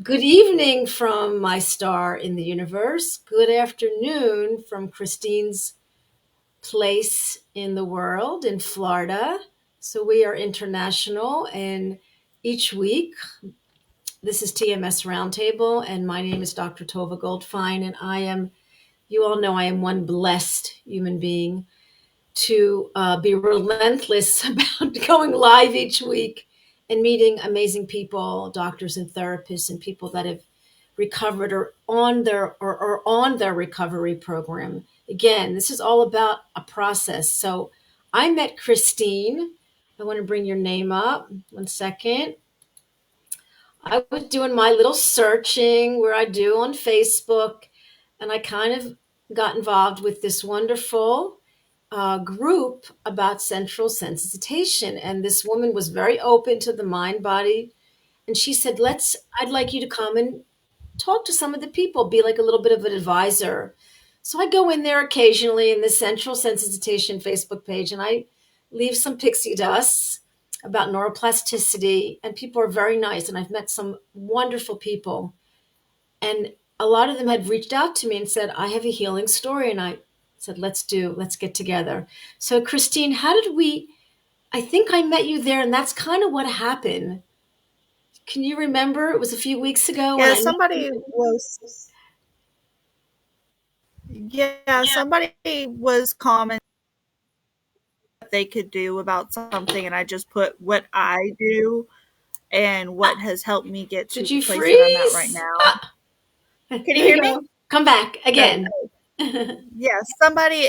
Good evening from my star in the universe. Good afternoon from Kristine's place in the world in Florida. So we are international, and each week, this is TMS Roundtable, and my name is Dr. Tovah Goldfine, and you all know I am one blessed human being to be relentless about going live each week and meeting amazing people, doctors and therapists, and people that have recovered or on their recovery program. Again, this is all about a process. So I met Kristin. I want to bring your name up. 1 second. I was doing my little searching where I do on Facebook, and I kind of got involved with this wonderful group about central sensitization. And this woman was very open to the mind body. And she said, I'd like you to come and talk to some of the people, be like a little bit of an advisor. So I go in there occasionally in the Central Sensitization Facebook page, and I leave some pixie dust about neuroplasticity, and people are very nice. And I've met some wonderful people. And a lot of them had reached out to me and said, I have a healing story. And I said, let's get together. So Kristin, I think I met you there, and that's kind of what happened. Can you remember? It was a few weeks ago when Yeah, I met you. somebody was commenting what they could do about something, and I just put what I do and what has helped me get to Did the you place that I'm at right freeze? now. Can you There you hear me? go. Come back again. Okay. Yeah, somebody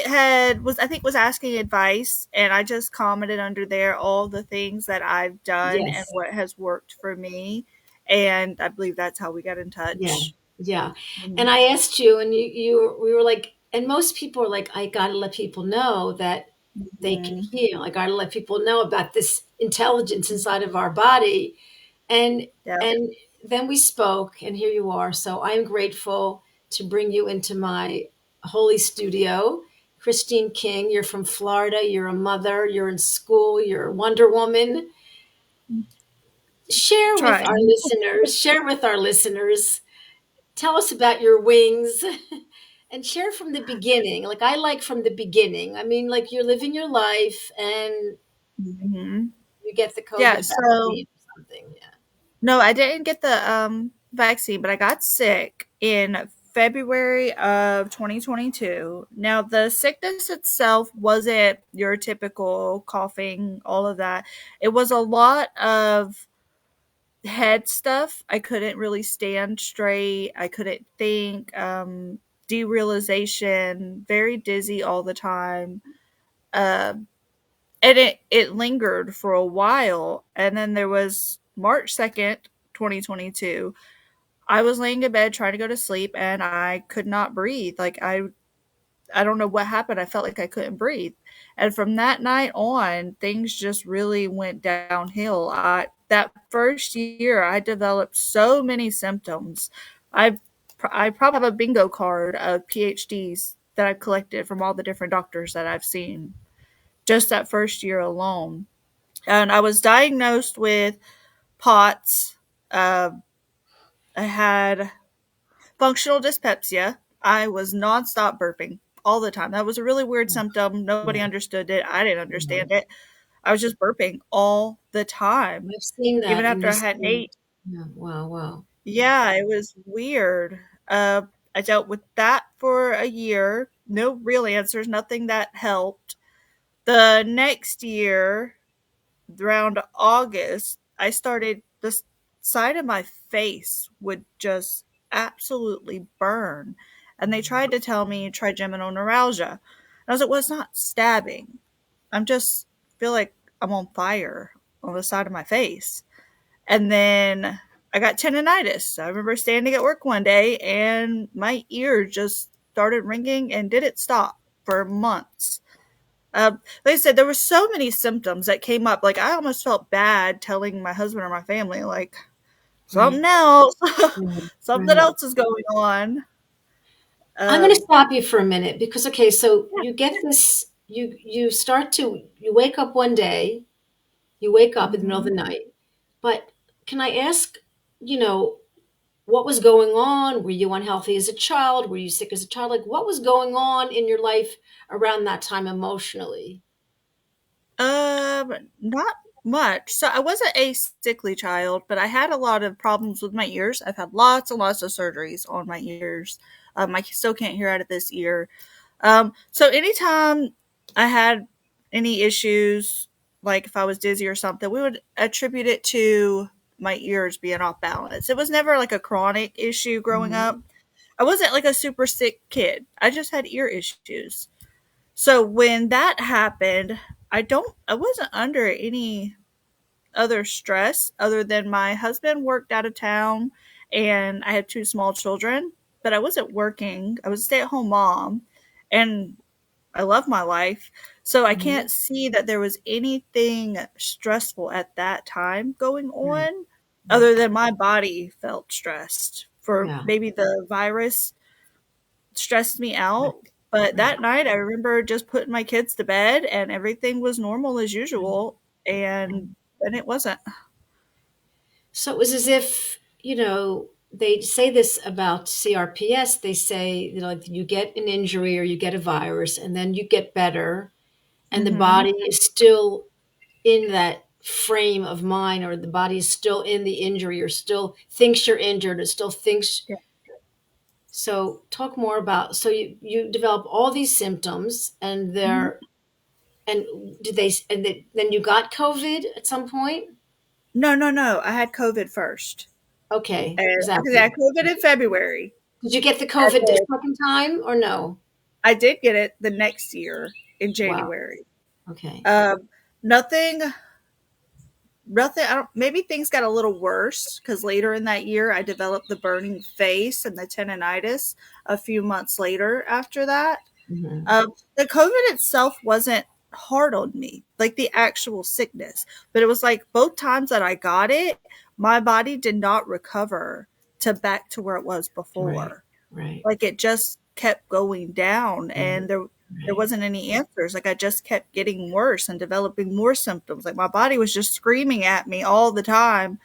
was asking advice, and I just commented under there all the things that I've done and Yes. what has worked for me, and I believe that's how we got in Yeah. touch. Yeah. And Mhm. I asked you, and we were like, and most people are like, I got to let people know that they can Mhm. heal. I got to let people know about this intelligence inside of our body. And, Yep. and then we spoke, and here you are. So I'm grateful to bring you into my holy studio. Christine King, you're from Florida. You're a mother. You're in school. You're a Wonder Woman. Trying. Share with our listeners, tell us about your wings and share from the beginning. Like, I like from the beginning. I mean, like, you're living your life and Mhm. you get the Yeah, COVID so vaccine or something. Yeah. no, I didn't get the vaccine, but I got sick in February of 2022. Now, the sickness itself wasn't your typical coughing, all of that. It was a lot of head stuff. I couldn't really stand straight. I couldn't think. Derealization, very dizzy all the time. Um, and it lingered for a while, and then there was March 2nd, 2022. I was laying in bed trying to go to sleep, and I could not breathe. Like, I don't know what happened. I felt like I couldn't breathe, and from that night on, things just really went downhill. That first year I developed so many symptoms. I probably have a bingo card of PhDs that I've collected from all the different doctors that I've seen just that first year alone. And I was diagnosed with POTS. Uh, I had functional dyspepsia. I was nonstop burping all the time. That was a really weird symptom. Nobody Yeah. understood it. I didn't Yeah. understand it. I was just burping all the time. I've seen Even that in after I this. had ate. Yeah. Wow. Wow. Yeah, it was weird. I dealt with that for a year. No real answers, nothing that helped. The next year, around August, I started the side of my face would just absolutely burn. And they tried to tell me trigeminal neuralgia. And I was like, well, it's not stabbing. I'm just feel like I'm on fire on the side of my face. And then I got tendonitis. I remember standing at work one day and my ear just started ringing and didn't stop for months. Like I said, there were so many symptoms that came up. Like, I almost felt bad telling my husband or my family, like, Right. something else, Right. something Right. else is going on. I'm going to Um, stop you for a minute because, okay, so yeah. you get this, you wake up one day, you wake up in the middle of Hmm. the night, but can I ask, you know, what was going on? Were you unhealthy as a child? Were you sick as a child? Like, what was going on in your life around that time emotionally? Not much. So I wasn't a sickly child, but I had a lot of problems with my ears. I've had lots and lots of surgeries on my ears. I still can't hear out of this ear. So anytime I had any issues, like if I was dizzy or something, we would attribute it to my ears being off balance. It was never like a chronic issue growing up. Mhm. I wasn't like a super sick kid. I just had ear issues. So when that happened, I wasn't under any other stress other than my husband worked out of town and I had two small children, but I wasn't working. I was a stay-at-home mom and I love my life. So I Mhm. can't see that there was anything stressful at that time going Right. on Right. other than my body felt stressed for Yeah. maybe the virus stressed me Right. out. But Right. that night, I remember just putting my kids to bed and everything was normal as Right. usual. And then it wasn't. So it was as if, they say this about CRPS. They say, like you get an injury or you get a virus and then you get better, and the Hmm. body is still in that frame of mind, or the body is still in the injury, or still thinks you're injured, or still thinks. Yeah. So talk more about, so you develop all these symptoms, and Hmm. and then you got COVID at some point? No, no, no. I had COVID first. Okay, And because I exactly. had COVID in February. Did you get the And COVID a then second time or no? I did get it the next year in Wow. January. Okay. Um, nothing Nothing. I don't. Maybe things got a little worse because later in that year, I developed the burning face and the tendonitis. A few months later, after that, Mhm. the COVID itself wasn't hard on me, like the actual sickness, but it was like both times that I got it, my body did not recover to back to where it was Right. before. Right. Like it just kept going down Right. and there Right. wasn't any answers. Like I just kept getting worse and developing more symptoms. Like my body was just screaming at me all the time,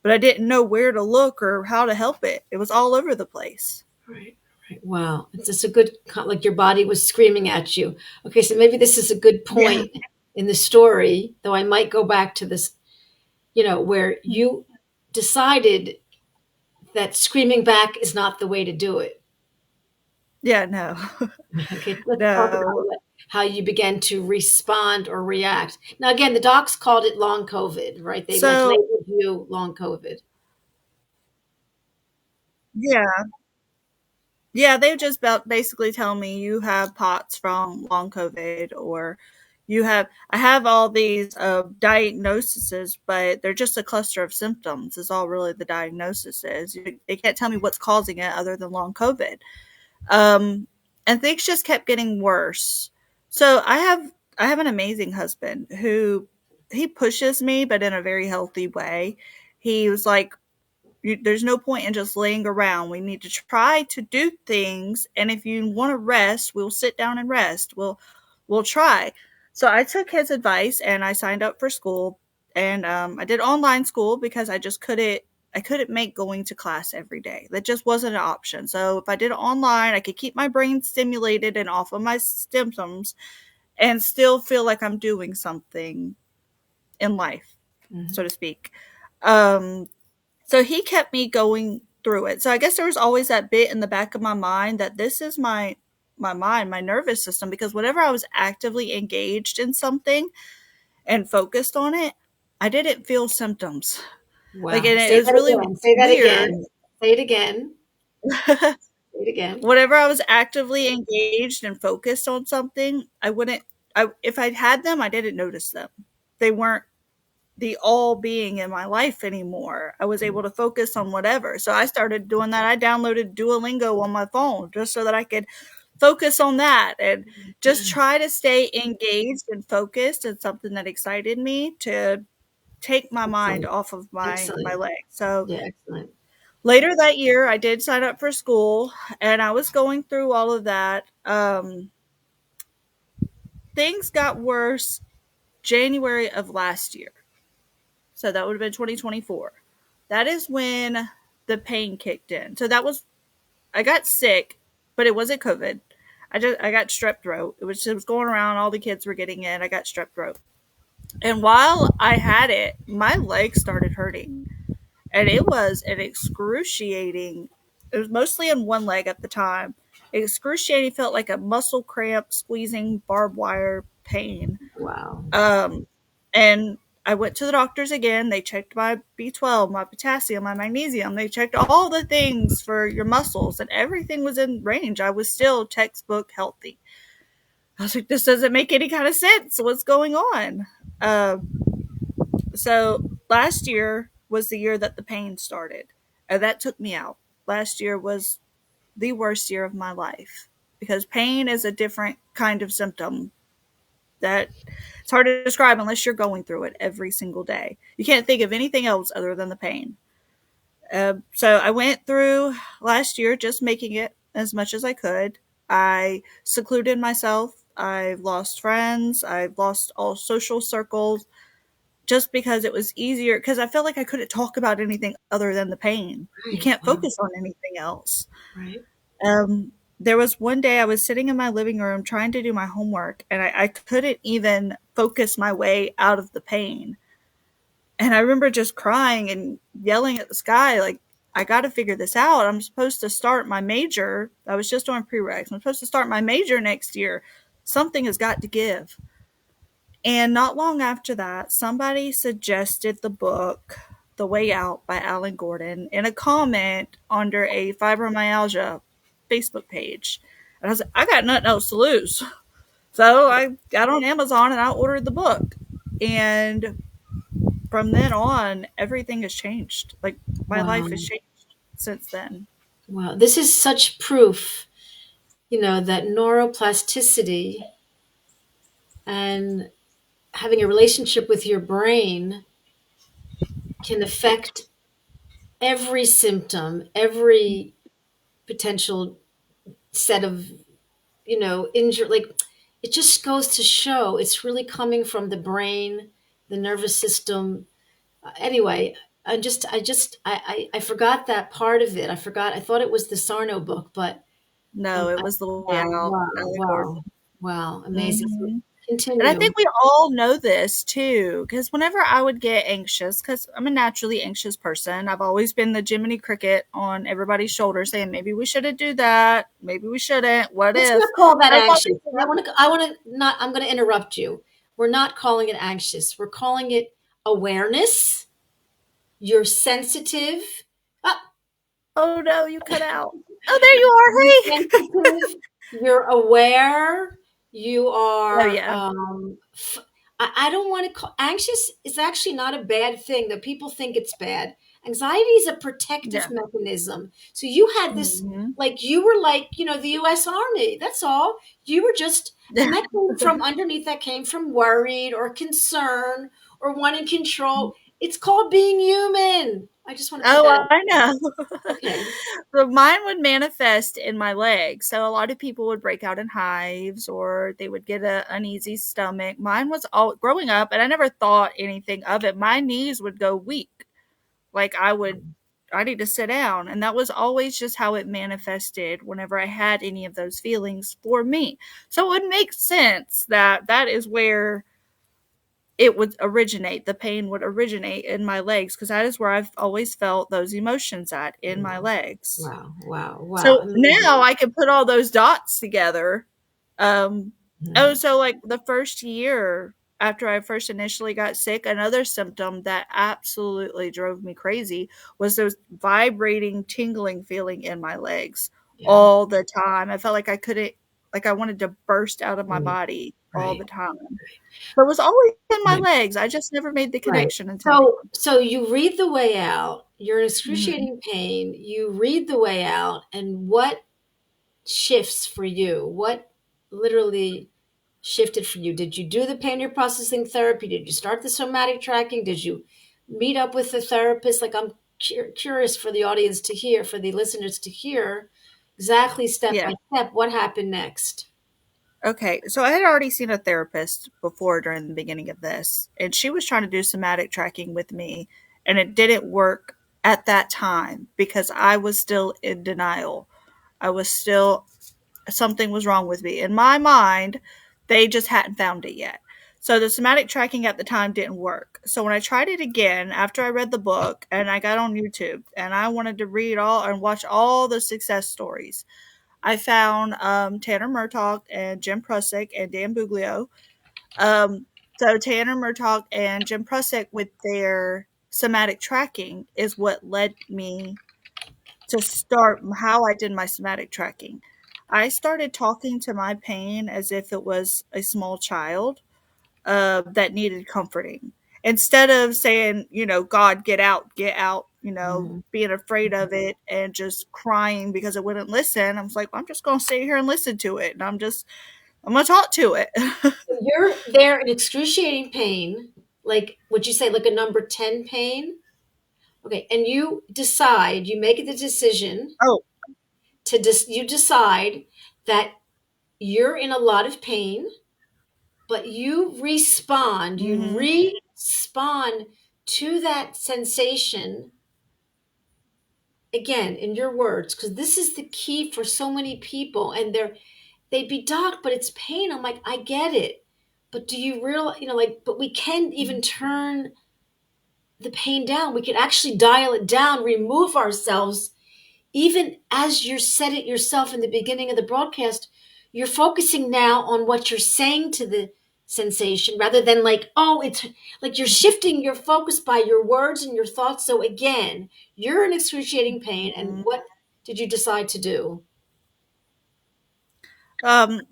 but I didn't know where to look or how to help it. It was all over the place. Right. Right. Wow. It's just a good, like your body was screaming at you. Okay, so maybe this is a good Yeah. point in the story, though I might go back to this, where you decided that screaming back is not the way to do it. Yeah, no. Okay, let's talk about No. how you began to respond or react. Now, again, the docs called it long COVID, right? They like So, labeled you long COVID. yeah. Yeah, they just about basically tell me you have POTS from long COVID or I have all these diagnoses, but they're just a cluster of symptoms is all really the diagnosis is. They can't tell me what's causing it other than long COVID. Um, and things just kept getting worse. So I have an amazing husband who he pushes me, but in a very healthy way. He was like, there's no point in just laying around. We need to try to do things, and if you want to rest, we'll sit down and rest. We'll try. So I took his advice and I signed up for school, and I did online school because I couldn't make going to class every day. That just wasn't an option. So if I did it online, I could keep my brain stimulated and off of my symptoms, and still feel like I'm doing something in life, so Mhm. to speak. Um, so he kept me going through it. So I guess there was always that bit in the back of my mind that this is my mind, my nervous system, because whenever I was actively engaged in something and focused on it, I didn't feel symptoms. Like Wow. and it Say was that really again. Say that weird. again. Say it again. Say it again. Whenever I was actively engaged and focused on something, I wouldn't I if I had them, I didn't notice them. They weren't the all being in my life anymore. I was able to focus on whatever. So I started doing that. I downloaded Duolingo on my phone just so that I could focus on that and just try to stay engaged and focused in something that excited me to take my mind Excellent. off of my Excellent. leg. So Yeah, excellent. later that year I did sign up for school and I was going through all of that. Things got worse January of last year. So that would have been 2024. that is when the pain kicked in. So that was, I got sick, but it wasn't COVID. I got strep throat. It was going around. All the kids were getting it. I got strep throat, and while I had it, my legs started hurting, and it was an excruciating. It was mostly in one leg at the time. Excruciating, felt like a muscle cramp, squeezing barbed wire pain. Wow. Um, and I went to the doctors again. They checked my B12, my potassium, my magnesium. They checked all the things for your muscles, and everything was in range. I was still textbook healthy. I was like, this doesn't make any kind of sense. What's going on? Uh, so last year was the year that the pain started. And that took me out. Last year was the worst year of my life because pain is a different kind of symptom that it's hard to describe unless you're going through it every single day. You can't think of anything else other than the pain. So I went through last year just making it as much as I could. I secluded myself. I've lost friends. I've lost all social circles just because it was easier. Because I felt like I couldn't talk about anything other than the pain. You Right. can't Wow. focus on anything else. Right. There was one day I was sitting in my living room trying to do my homework, and I couldn't even focus my way out of the pain. And I remember just crying and yelling at the sky, like, I got to figure this out. I'm supposed to start my major. I was just doing prereqs. I'm supposed to start my major next year. Something has got to give. And not long after that, somebody suggested the book The Way Out by Alan Gordon in a comment under a fibromyalgia Facebook page. And I was like, I got nothing else to lose. So I got on Amazon and I ordered the book. And from then on, everything has changed. Like my life Wow. has changed since then. Wow. This is such proof, that neuroplasticity and having a relationship with your brain can affect every symptom, every potential set of, injury. Like, it just goes to show it's really coming from the brain, the nervous system. Anyway, I forgot that part of it. I forgot. I thought it was the Sarno book, but No, it was The Way wow, Out, wow, Alan wow, Gordon. wow, amazing. So Mm-hmm. And I continue. think we all know this too, because whenever I would get anxious, because I'm a naturally anxious person, I've always been the Jiminy Cricket on everybody's shoulder saying, maybe we shouldn't do that. Maybe we shouldn't. What Let's if? not call that I was anxious. always I want to not. I'm going to interrupt you. We're not calling it anxious. We're calling it awareness. You're sensitive. Ah, oh no, you cut out. Oh, there you you're are. Hey. sensitive. You're aware. You Oh, are. yeah. I don't want to call anxious is actually not a bad thing. That people think it's bad. Anxiety is a protective Yeah. mechanism. So you had this, Hmm. like you were like, the U.S. Army. That's all. You were just, Yeah. and that came from underneath. That came from worried or concern or wanting control. It's called being human. I just want to put that Oh, out. I know. Okay. So mine would manifest in my legs. So a lot of people would break out in hives or they would get an uneasy stomach. Mine was all growing up, and I never thought anything of it. My knees would go weak. Like I need to sit down. And that was always just how it manifested whenever I had any of those feelings for me. So it would make sense that that is where it would originate. The pain would originate in my legs because that is where I've always felt those emotions at, in my Wow. legs. Wow. Wow. Wow. So Amazing. now I can put all those dots together. Oh, Mhm. so like the first year after I first initially got sick, another symptom that absolutely drove me crazy was those vibrating, tingling feeling in my legs Yeah. all the time. I felt like I couldn't, like I wanted to burst out of my Right. body all the Right. time. But it was always in my Right. legs. I just never made the Right. connection until So you read the way out. You're in now. Mhm. excruciating pain. You read the way out, and what shifts for you? What literally shifted for you? Did you do the pain processing therapy? Did you start the somatic tracking? Did you meet up with the therapist? Like, I'm curious for the audience to hear, for the listeners to hear exactly step Yeah. by step what happened next. Okay, so I had already seen a therapist before during the beginning of this, and she was trying to do somatic tracking with me, and it didn't work at that time because I was still in denial. I was still, something was wrong with me. In my mind, they just hadn't found it yet. So the somatic tracking at the time didn't work. So when I tried it again after I read the book and I got on YouTube and I wanted to read all and watch all the success stories, I found Tanner Murtaugh and Jim Prusik and Dan Buglio. Um, so Tanner Murtaugh and Jim Prusik with their somatic tracking is what led me to start how I did my somatic tracking. I started talking to my pain as if it was a small child that needed comforting. Instead of saying, God, get out, Mhm. being afraid of it and just crying because it wouldn't listen, I was like, well, I'm just going to sit here and listen to it. And I'm going to talk to it. You're there in excruciating pain, like would you say like a number 10 pain? Okay, and you make the decision Oh, you decide that you're in a lot of pain, but you mm-hmm. respond to that sensation again in your words, because this is the key for so many people, and they'd be doc, but it's pain. I'm like, I get it. But do you realize, like, but we can even turn the pain down. We can actually dial it down, remove ourselves. Even as you said it yourself in the beginning of the broadcast, you're focusing now on what you're saying to the sensation rather than like, oh, it's like you're shifting your focus by your words and your thoughts. So again, you're in excruciating pain. And what did you decide to do?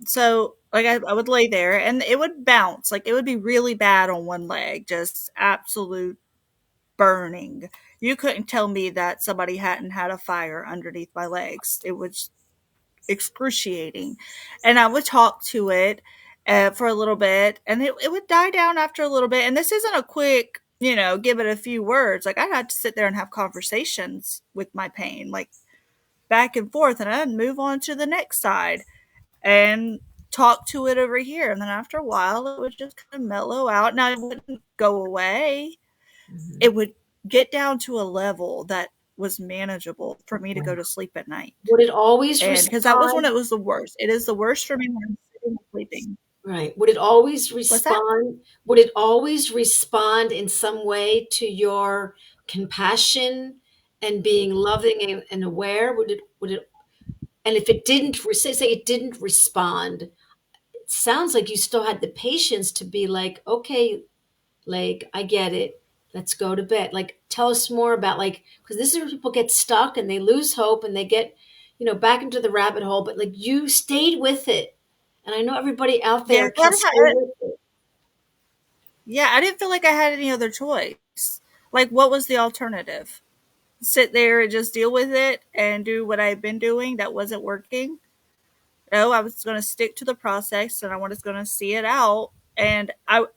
So like I would lay there and it would bounce. Like it would be really bad on one leg, just absolute burning. You couldn't tell me that somebody hadn't had a fire underneath my legs. It was excruciating. And I would talk to it for a little bit and it would die down after a little bit. And this isn't a quick, give it a few words. Like I had to sit there and have conversations with my pain, like back and forth, and I'd move on to the next side and talk to it over here. And then after a while, it would just kind of mellow out. Now, it wouldn't go away, Mhm. it would get down to a level that was manageable for me to go to sleep at night. Would it always And because that was when respond? it was the worst. It is the worst for me when I'm sitting and sleeping. Right. Would it always What's that? respond? Would it always respond in some way to your compassion and being loving and aware? Would it, and if it didn't, say it didn't respond, it sounds like you still had the patience to be like, okay, like, I get it. Let's go to bed. Like, tell us more about like, because this is where people get stuck and they lose hope and they get, back into the rabbit hole. But like, you stayed with it, and I know everybody out Yeah, there can stay with it. I didn't feel like I had any other choice. Like, what was the alternative? Sit there and just deal with it and do what I've been doing that wasn't working? No, I was going to stick to the process and I was going to see it out. And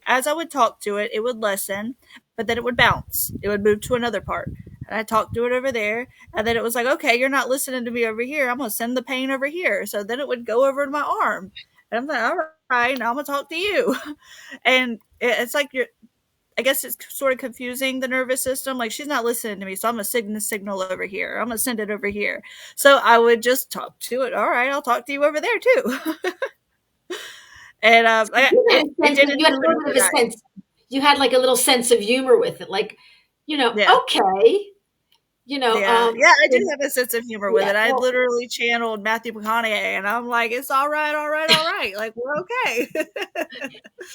as I would talk to it, it would listen, but then it would bounce. It would move to another part. And I talked to it over there. And then it was like, okay, you're not listening to me over here. I'm going to send the pain over here. So then it would go over to my arm. And I'm like, all right, now I'm going to talk to you. And it's like I guess it's sort of confusing the nervous system. Like she's not listening to me, so I'm gonna send the signal over here. I'm gonna send it over here. So I would just talk to it. All right, I'll talk to you over there too. And You had a it sense, didn't you had a happen little bit of a overnight. sense. You had like a little sense of humor with it, like, Yeah, okay, you know, yeah, um, yeah. I do have a sense of humor with yeah. it. I Well, literally channeled Matthew McConaughey, and I'm like, it's all right, all right, all right. Like we're okay.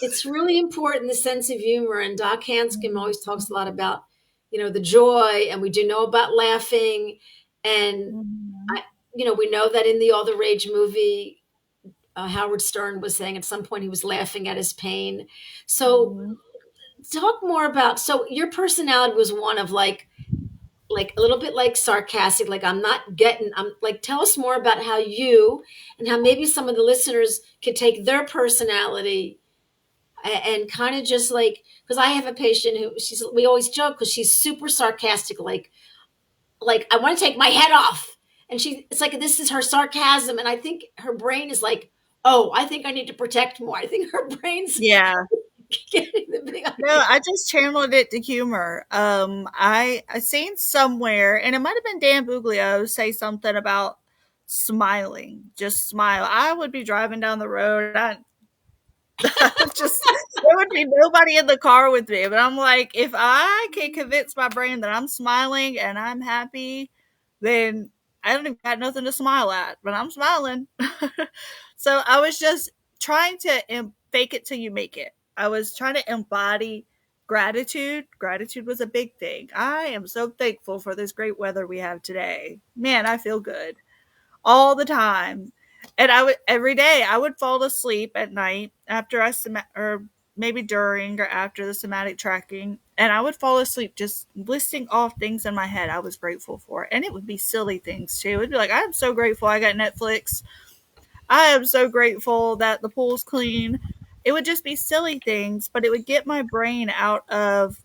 it's really important, the sense of humor. And Doc Hanscom always talks a lot about, the joy, and we do know about laughing. And Mhm. I, we know that in the All the Rage movie, Howard Stern was saying at some point he was laughing at his pain. So Mhm. talk more about, so your personality was one of like a little bit like sarcastic, like I'm like, tell us more about how you and how maybe some of the listeners could take their personality and kind of just like, because I have a patient who we always joke because she's super sarcastic, like I want to take my head off, and it's like this is her sarcasm, and I think her brain is like, oh, I think I need to protect more. I think her brain's Yeah, getting the big No, idea. I just channeled it to humor. I seen somewhere, and it might have been Dan Buglio say something about smiling. Just smile. I would be driving down the road. I would just there would be nobody in the car with me, but I'm like, if I can convince my brain that I'm smiling and I'm happy, then I don't even got nothing to smile at, but I'm smiling. So I was just trying to fake it till you make it. I was trying to embody gratitude. Gratitude was a big thing. I am so thankful for this great weather we have today. Man, I feel good all the time. And I would every day I would fall asleep at night after or maybe during or after the somatic tracking, and I would fall asleep just listing off things in my head I was grateful for, and it would be silly things too. It'd be like, I'm so grateful I got Netflix. I am so grateful that the pool's clean. It would just be silly things, but it would get my brain out of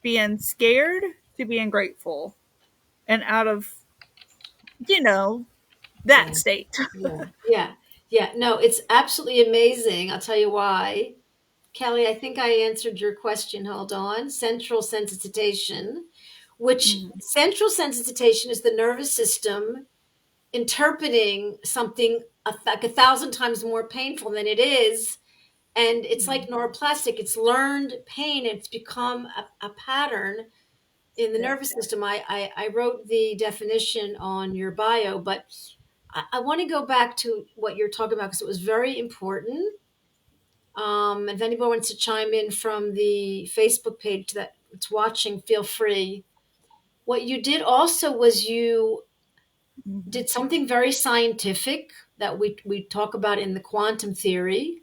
being scared to being grateful and out of, you know, that Yeah, state. yeah, yeah, yeah. No, it's absolutely amazing. I'll tell you why. Kelly, I think I answered your question. Hold on. Central sensitization, which Mhm. central sensitization is the nervous system interpreting something like a thousand times more painful than it is. And it's like neuroplastic, it's learned pain, it's become a pattern in the Yep. nervous system. I wrote the definition on your bio, but I want to go back to what you're talking about because it was very important. If anybody wants to chime in from the Facebook page that it's watching, feel free. What you did also was you Mhm. did something very scientific that we talk about in the quantum theory.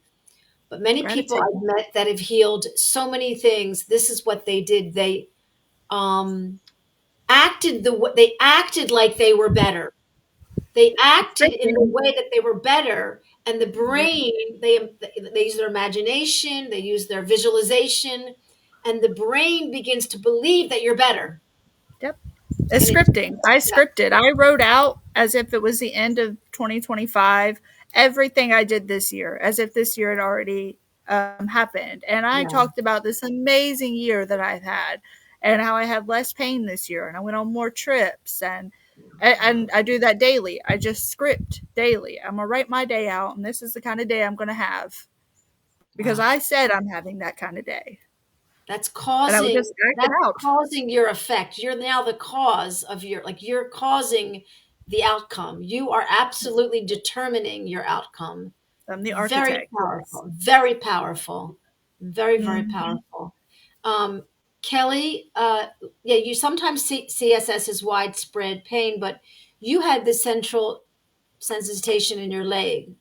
But many people Gratitude. I've met that have healed so many things, this is what they did. They um, they acted like they were better. They acted in the Scripting. way that they were better, and the Yep. brain they use their imagination, they use their visualization, and the brain begins to believe that you're better. Yep. It's And it scripting. I yeah, scripted. I wrote out as if it was the end of 2025 everything I did this year, as if this year had already happened. And I yeah, talked about this amazing year that I've had and how I had less pain this year and I went on more trips and I do that daily. I just script daily. I'm gonna write my day out, and this is the kind of day I'm gonna have because wow. I said I'm having that kind of day, That's and I would causing just act it that's out. causing your effect. You're now the cause of your like you're causing the outcome. You are absolutely determining your outcome. I'm the Very architect. Yes. powerful. Very powerful. Very, very Hmm. powerful. Um, Kelly, yeah, you sometimes see CSS is widespread pain, but you had the central sensitization in your leg.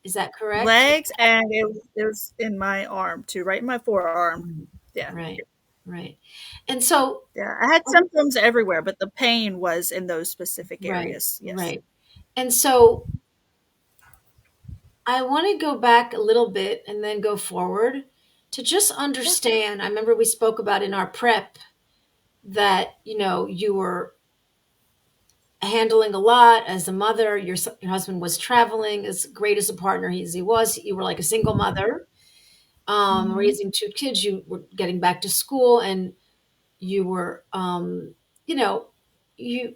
Is that correct? Legs, and it was in my arm too, right in my forearm. Mhm. Yeah. Right, right. And so, Yeah. I had symptoms everywhere, but the pain was in those specific right, areas. Yes. right. And so I want to go back a little bit and then go forward to just Sure. understand. I remember we spoke about in our prep that, you were handling a lot as a mother. Your husband was traveling as great as a partner as he was. You were like a single mother, Hmm. raising two kids. You were getting back to school and you were, you know, you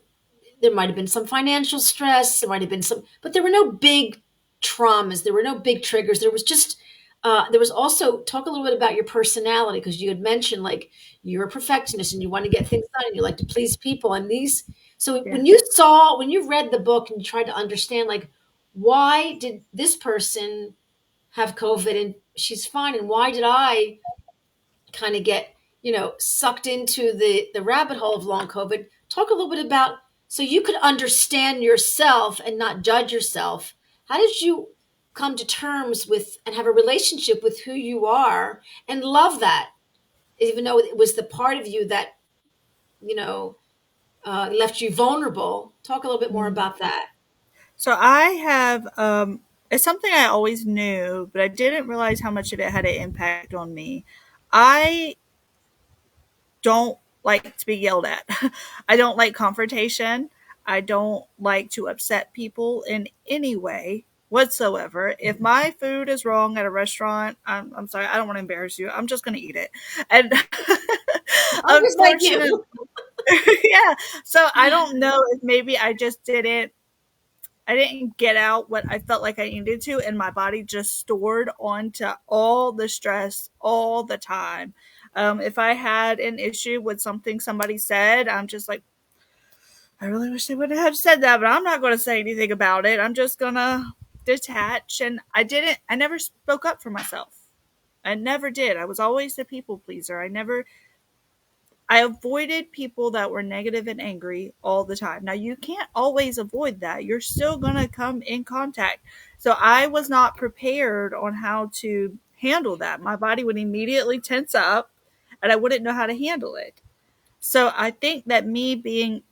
there might have been some financial stress, there might have been some, but there were no big traumas, there were no big triggers. There was just there was also talk a little bit about your personality because you had mentioned like you're a perfectionist and you want to get things done and you like to please people and these. So Yeah. when you read the book and you tried to understand like why did this person have COVID and she's fine and why did I kind of get sucked into the rabbit hole of long COVID. Talk a little bit about so you could understand yourself and not judge yourself. How did you come to terms with and have a relationship with who you are and love that, even though it was the part of you that you know left you vulnerable? Talk a little bit more Mhm. about that. So I have it's something I always knew, but I didn't realize how much of it had an impact on me. I don't like to be yelled at. I don't like confrontation. I don't like to upset people in any way. whatsoever. If my food is wrong at a restaurant, I'm sorry, I don't want to embarrass you. I'm just going to eat it. And I'm just like unfortunately, you. yeah. So I don't know if maybe I didn't get out what I felt like I needed to, and my body just stored onto all the stress all the time. If I had an issue with something somebody said, I'm just like, I really wish they wouldn't have said that, but I'm not going to say anything about it. I'm just going to detach. And I never spoke up for myself. I never did. I was always a people pleaser. I avoided people that were negative and angry all the time. Now, you can't always avoid that. You're still going to come in contact. So I was not prepared on how to handle that. My body would immediately tense up and I wouldn't know how to handle it. So I think that me being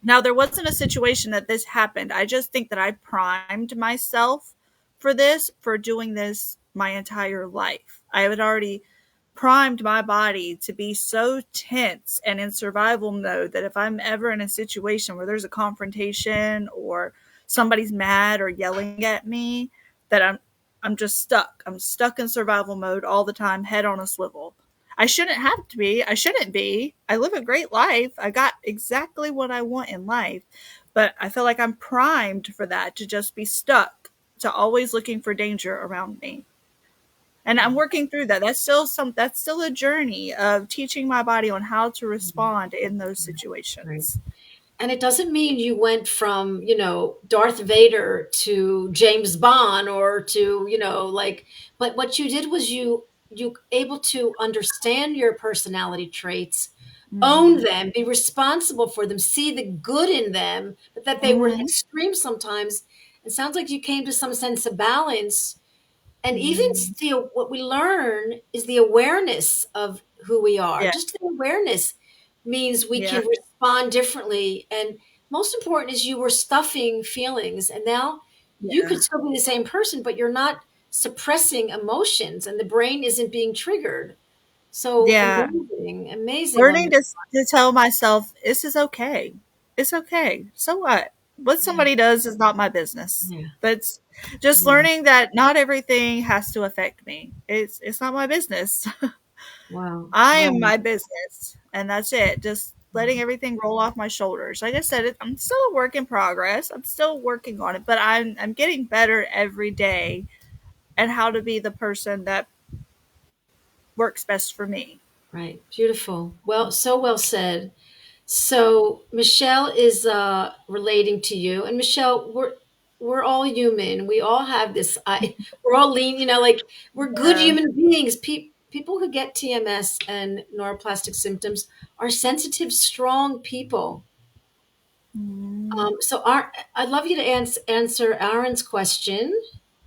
now, there wasn't a situation that this happened. I just think that I primed myself for this, for doing this my entire life. I had already primed my body to be so tense and in survival mode that if I'm ever in a situation where there's a confrontation or somebody's mad or yelling at me, that I'm just stuck. I'm stuck in survival mode all the time, head on a swivel. I shouldn't have to be. I shouldn't be. I live a great life. I got exactly what I want in life. But I feel like I'm primed for that, to just be stuck, to always looking for danger around me. And I'm Yeah, working through that. That's still a journey of teaching my body on how to respond in those right. situations. And it doesn't mean you went from, Darth Vader to James Bond or to, like, but what you did was you able to understand your personality traits, own Mhm. them, be responsible for them, see the good in them, but that they were Mhm. extreme sometimes. It sounds like you came to some sense of balance, and even Mhm. still what we learn is the awareness of who we are. Yeah. Just the awareness means we Yeah. can respond differently, and most important is you were stuffing feelings, and now you Yeah. could still be the same person, but you're not suppressing emotions and the brain isn't being triggered. So Yeah. amazing, amazing Learning woman. to tell myself this is okay. It's okay. So what? What Yeah, somebody does is not my business. yeah, But just yeah. learning that not everything has to affect me. It's not my business. Wow, I wow. am my business, and that's it. Just letting everything roll off my shoulders. Like I said, I'm still a work in progress. I'm still working on it, but I'm getting better every day at how to be the person that works best for me. Right, beautiful. Well, so well said. So Michelle is relating to you, and Michelle, we're all human. We all have this. We're all lean. Like we're good Yeah. human beings. People who get TMS and neuroplastic symptoms are sensitive, strong people. Mhm. So I'd love you to answer Aaron's question.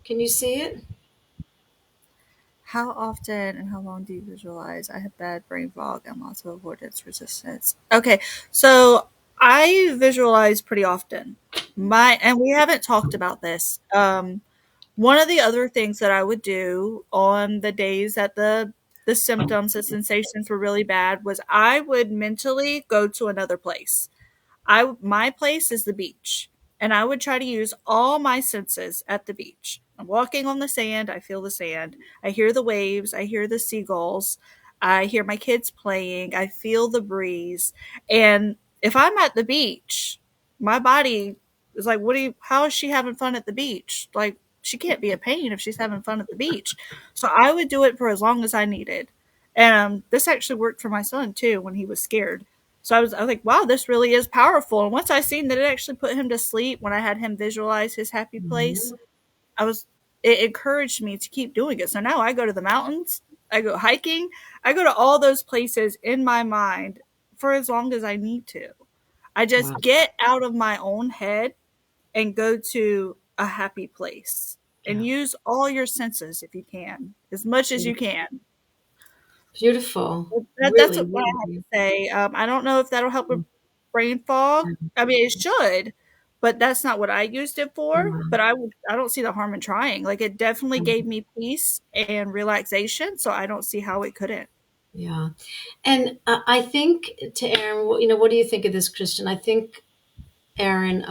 Can you see it? How often and how long do you visualize? I have bad brain fog and lots of avoidance resistance. Okay, so I visualize pretty often. And we haven't talked about this. One of the other things that I would do on the days that the symptoms, the sensations were really bad, was I would mentally go to another place. My place is the beach, and I would try to use all my senses at the beach. I'm walking on the sand, I feel the sand. I hear the waves, I hear the seagulls, I hear my kids playing, I feel the breeze. And if I'm at the beach, my body is like, how is she having fun at the beach? Like, she can't be in pain if she's having fun at the beach. So I would do it for as long as I needed. And this actually worked for my son too when he was scared. So I was like, wow, this really is powerful. And once I seen that it actually put him to sleep when I had him visualize his happy place, Mhm. I was it encouraged me to keep doing it. So now I go to the mountains, I go hiking, I go to all those places in my mind for as long as I need to. I Wow. just get out of my own head and go to a happy place and Yeah. use all your senses if you can, as much as you can. Beautiful. That's Really, what I have really. to say. I don't know if that'll help with brain fog. I mean, it should, but that's not what I used it for. But I don't see the harm in trying. Like it definitely Yeah. gave me peace and relaxation, so I don't see how it couldn't. Yeah. And I think to Aaron, what do you think of this, Christian? I think Aaron,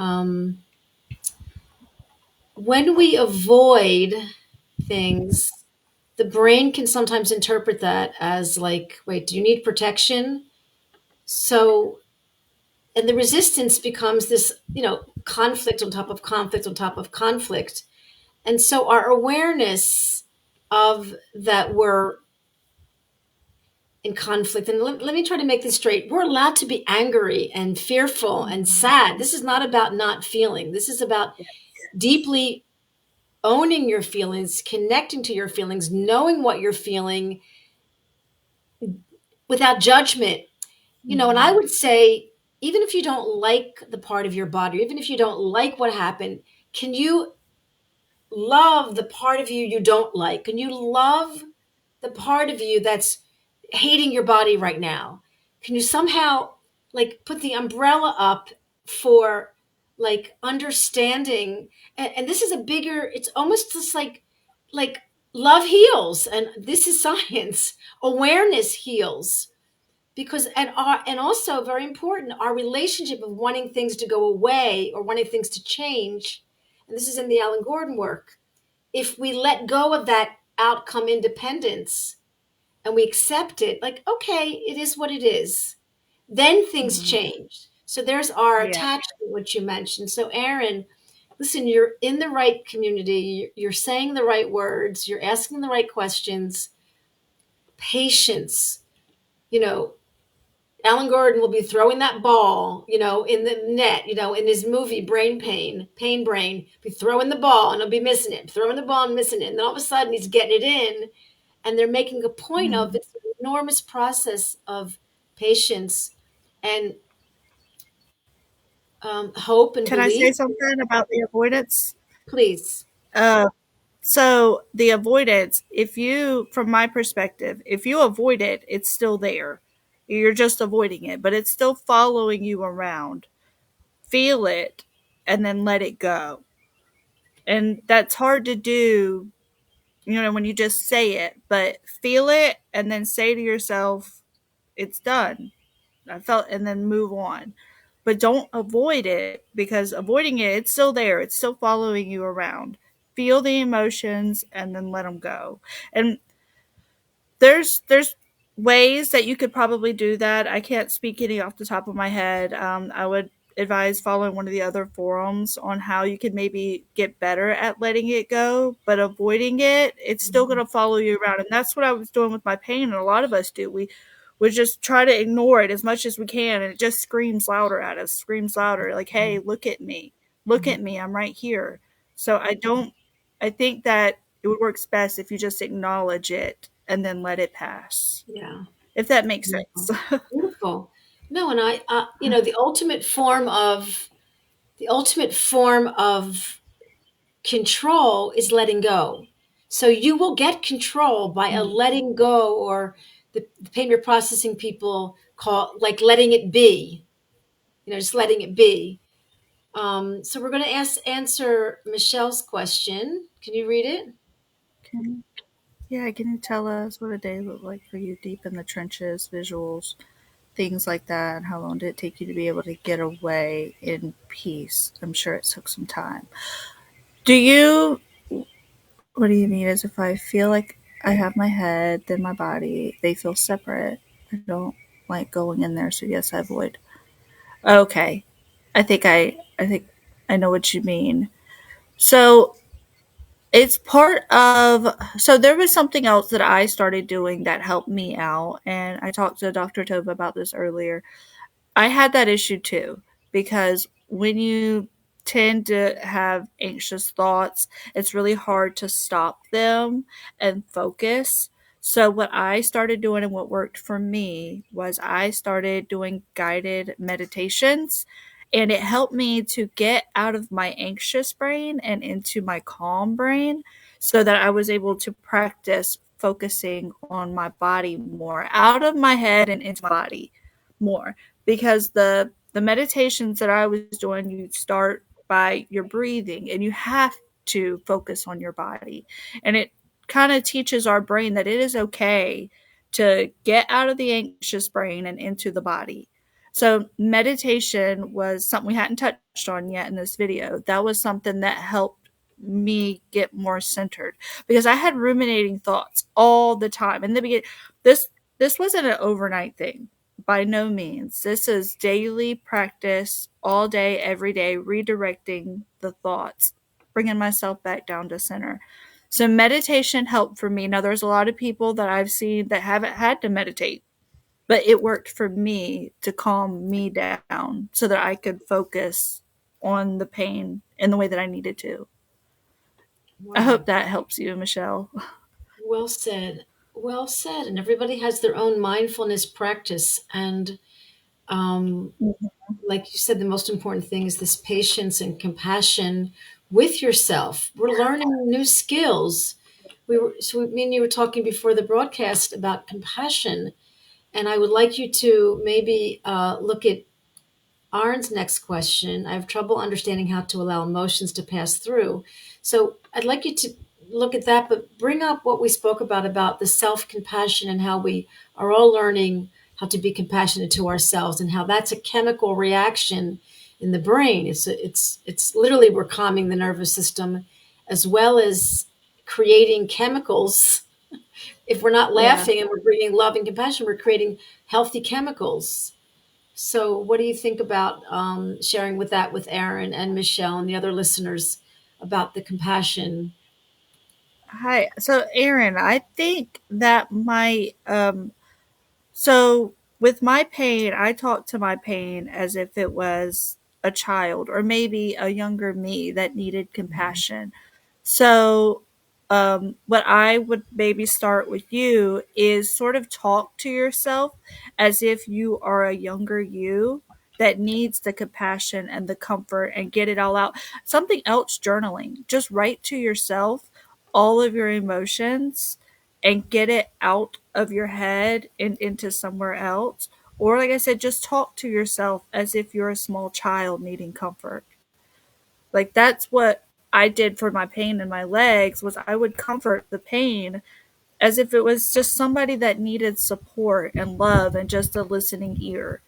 when we avoid things, the brain can sometimes interpret that as like, wait, do you need protection? So, and the resistance becomes this, conflict on top of conflict on top of conflict. And so our awareness of that we're in conflict, and let me try to make this straight. We're allowed to be angry and fearful and sad. This is not about not feeling. This is about deeply owning your feelings, connecting to your feelings, knowing what you're feeling without judgment. And I Mm-hmm. would say, even if you don't like the part of your body, or even if you don't like what happened, can you love the part of you don't like? Can you love the part of you that's hating your body right now? Can you somehow like put the umbrella up for like understanding? And this is a bigger, it's almost just like love heals, and this is science. Awareness heals, because and also very important, our relationship of wanting things to go away or wanting things to change, and this is in the Alan Gordon work. If we let go of that outcome independence and we accept it, like, okay, it is what it is, then things Mm-hmm. change. So there's our Yeah. attachment, which you mentioned. So Aaron, listen, you're in the right community, you're saying the right words, you're asking the right questions. Patience, you know Alan Gordon will be throwing that ball, in the net, in his movie Brain Pain, Pain Brain, be throwing the ball and he'll be missing it, throwing the ball and missing it. And then all of a sudden he's getting it in, and they're making a point of Mm-hmm. it's an enormous process of patience and hope and Can I say belief. something about the avoidance? Please. Uh, so the avoidance, from my perspective, if you avoid it, it's still there. You're just avoiding it, but it's still following you around. Feel it and then let it go. And that's hard to do, when you just say it, but feel it and then say to yourself, it's done. I felt, and then move on. But don't avoid it, because avoiding it, it's still there. It's still following you around. Feel the emotions and then let them go. And there's ways that you could probably do that. I can't speak any off the top of my head. I would advise following one of the other forums on how you could maybe get better at letting it go, but avoiding it, it's still going to follow you around. And that's what I was doing with my pain, and a lot of us do. We would just try to ignore it as much as we can, and it just screams louder at us, screams louder, like, hey, look Mhm. at me, I'm right here. So I think that it works best if you just acknowledge it and then let it pass. Yeah. If that makes Beautiful. sense. Beautiful. No, and the ultimate form of control is letting go. So you will get control by a Mm. letting go, or the payment processing people call like letting it be, just letting it be. So we're going to answer Michelle's question. Can you read it? Can, yeah, can you tell us what a day looked like for you deep in the trenches, visuals, things like that? And how long did it take you to be able to get away in peace? I'm sure it took some time. Do you, what do you mean? As if I feel like I have my head, then my body, they feel separate. I don't like going in there, so yes, I avoid. Okay. I think I know what you mean. So it's part of, so there was something else that I started doing that helped me out, and I talked to Dr. Tovah about this earlier. I had that issue too, because when you tend to have anxious thoughts, it's really hard to stop them and focus. So, what I started doing and what worked for me was I started doing guided meditations, and it helped me to get out of my anxious brain and into my calm brain, so that I was able to practice focusing on my body more, out of my head and into my body more, because the meditations that I was doing, you start by your breathing and you have to focus on your body. And it kind of teaches our brain that it is okay to get out of the anxious brain and into the body. So meditation was something we hadn't touched on yet in this video. That was something that helped me get more centered, because I had ruminating thoughts all the time. In the beginning, this wasn't an overnight thing. By no means. This is daily practice, all day, every day, redirecting the thoughts, bringing myself back down to center. So meditation helped for me. Now, there's a lot of people that I've seen that haven't had to meditate, but it worked for me to calm me down so that I could focus on the pain in the way that I needed to. I Wow. hope that helps you, Michelle. Well said. Well said. And everybody has their own mindfulness practice. And um, like you said, the most important thing is this patience and compassion with yourself. We're learning new skills. Me and you were talking before the broadcast about compassion. And I would like you to maybe look at Arn's next question. I have trouble understanding how to allow emotions to pass through. So I'd like you to look at that, but bring up what we spoke about the self compassion and how we are all learning how to be compassionate to ourselves and how that's a chemical reaction in the brain. It's literally we're calming the nervous system as well as creating chemicals. If we're not Yeah. laughing and we're bringing love and compassion, we're creating healthy chemicals. So, what do you think about sharing with that with Aaron and Michelle and the other listeners about the compassion? Hi. So, Aaron, I think that so with my pain, I talk to my pain as if it was a child or maybe a younger me that needed compassion. So, what I would maybe start with you is sort of talk to yourself as if you are a younger you that needs the compassion and the comfort and get it all out. Something else, journaling. Just write to yourself all of your emotions and get it out of your head and into somewhere else. Or, like I said, just talk to yourself as if you're a small child needing comfort. Like, that's what I did for my pain in my legs, was I would comfort the pain as if it was just somebody that needed support and love and just a listening ear.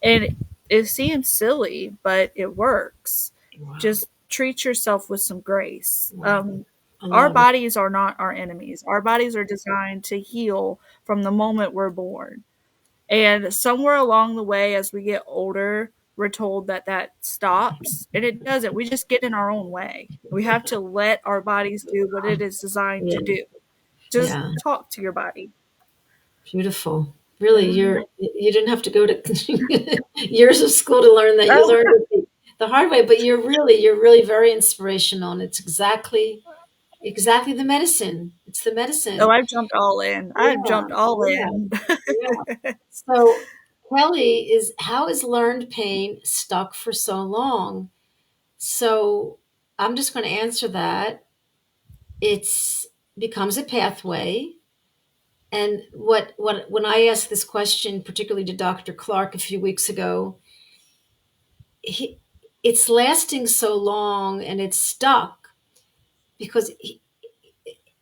And it seems silly, but it works. Wow, Just treat yourself with some grace. wow, I Our love it. bodies are not our enemies. Our bodies are designed to heal from the moment we're born. And somewhere along the way, as we get older, we're told that that stops, and it doesn't. We just get in our own way. We have to let our bodies do what it is designed Yeah, to do. Just yeah, talk to your body. beautiful. Really, Mhm. you didn't have to go to years of school to learn that. You Oh, learned it the hard way, but you're really very inspirational, and it's exactly the medicine. It's the oh, medicine. I've jumped all in. I've Yeah, jumped all yeah, in. yeah. So, Kelly, is how is learned pain stuck for so long? So, I'm just going to answer that. It's becomes a pathway. And what when I asked this question, particularly to Dr. Clark a few weeks ago, he, it's lasting so long and it's stuck because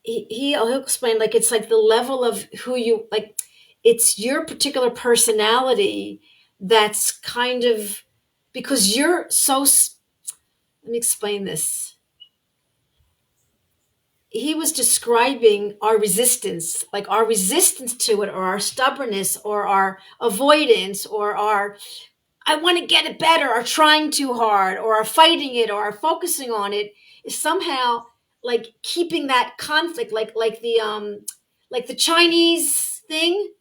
he'll explain like it's like the level of who you like. It's your particular personality that's kind of because you're so. Let me explain this. He was describing our resistance, like our resistance to it, or our stubbornness, or our avoidance, or our I want to get it better, or trying too hard, or our fighting it, or our focusing on it is somehow like keeping that conflict, like the Chinese thing,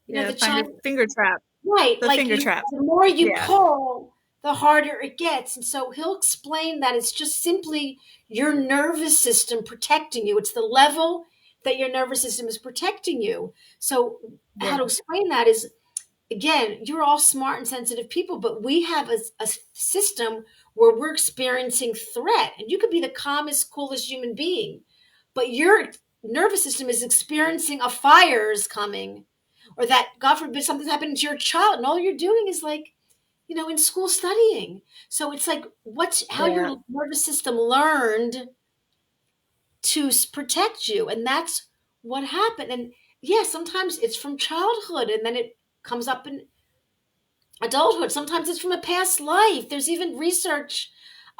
Yeah, the finger Chinese. finger trap. Right. The Like finger trap. the more you Yeah. pull, the harder it gets. And so he'll explain that it's just simply your nervous system protecting you. It's the level that your nervous system is protecting you. So how Yeah. to explain that is again, you're all smart and sensitive people, but we have a system where we're experiencing threat. And you could be the calmest, coolest human being, but your nervous system is experiencing a fire is coming or that God forbid something's happening to your child, and all you're doing is like, in school studying. So it's like what's how Yeah. your nervous system learned to protect you, and that's what happened. And yeah, sometimes it's from childhood, and then it comes up in adulthood. Sometimes it's from a past life. There's even research